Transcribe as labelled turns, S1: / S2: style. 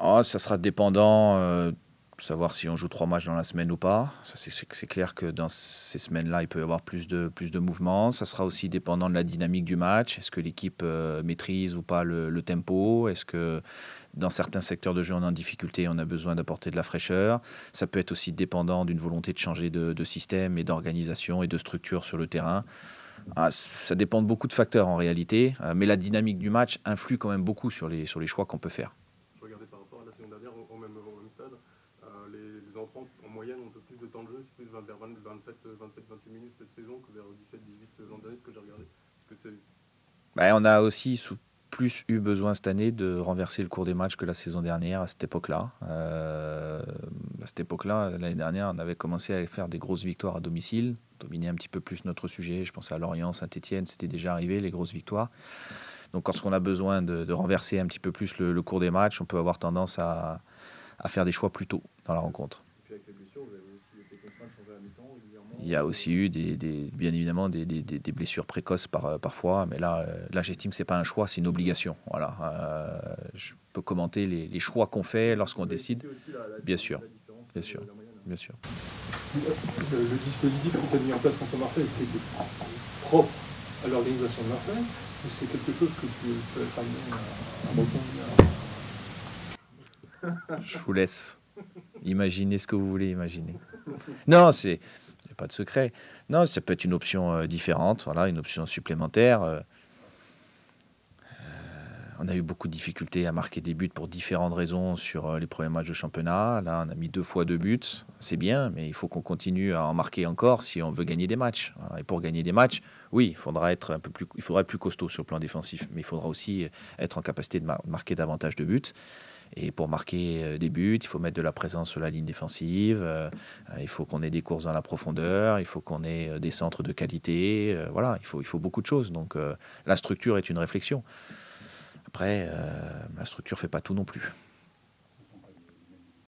S1: Ah, ça sera dépendant, savoir si on joue 3 matchs dans la semaine ou pas. Ça, c'est clair que dans ces semaines-là, il peut y avoir plus de mouvements. Ça sera aussi dépendant de la dynamique du match. Est-ce que l'équipe maîtrise ou pas le tempo? Est-ce que dans certains secteurs de jeu, on est en difficulté, on a besoin d'apporter de la fraîcheur? Ça peut être aussi dépendant d'une volonté de changer de système et d'organisation et de structure sur le terrain. Ah, ça dépend de beaucoup de facteurs en réalité, mais la dynamique du match influe quand même beaucoup sur les choix qu'on peut faire.
S2: Je regardais par rapport à la saison dernière au même stade. Les entrants en moyenne ont un peu plus de temps de jeu, c'est plus vers 27-28 minutes cette saison que vers 17-18 l'an dernier, ce que j'ai regardé. Est-ce que c'est...
S1: Ben, on a aussi plus eu besoin cette année de renverser le cours des matchs que la saison dernière à cette époque-là. À cette époque-là, l'année dernière, on avait commencé à faire des grosses victoires à domicile, dominer un petit peu plus notre sujet. Je pense à Lorient, Saint-Etienne, c'était déjà arrivé, les grosses victoires. Donc lorsqu'on a besoin de renverser un petit peu plus le cours des matchs, on peut avoir tendance à faire des choix plus tôt dans la rencontre.
S2: Et puis avec les blessures, vous avez aussi été contraint de changer à mi-temps régulièrement.
S1: Il y a aussi eu bien évidemment des blessures précoces parfois, mais là j'estime que c'est pas un choix, c'est une obligation. Voilà. Je peux commenter les choix qu'on fait lorsqu'on décide. Bien sûr, bien sûr, bien sûr.
S2: Le dispositif que tu as mis en place contre Marseille, c'est propre à l'organisation de Marseille, ou c'est quelque chose que tu peux être amené à reconduire?
S1: Je vous laisse imaginer ce que vous voulez imaginer. Non, il n'y a pas de secret. Non, ça peut être une option différente, voilà, une option supplémentaire. On a eu beaucoup de difficultés à marquer des buts pour différentes raisons sur les premiers matchs de championnat. Là, on a mis 2 fois 2 buts. C'est bien, mais il faut qu'on continue à en marquer encore si on veut gagner des matchs. Voilà. Et pour gagner des matchs, oui, il faudra être il faudra être plus costaud sur le plan défensif, mais il faudra aussi être en capacité de marquer davantage de buts. Et pour marquer des buts, il faut mettre de la présence sur la ligne défensive. Il faut qu'on ait des courses dans la profondeur. Il faut qu'on ait des centres de qualité. Voilà, il faut beaucoup de choses. Donc la structure est une réflexion. Après, la structure ne fait pas tout non plus.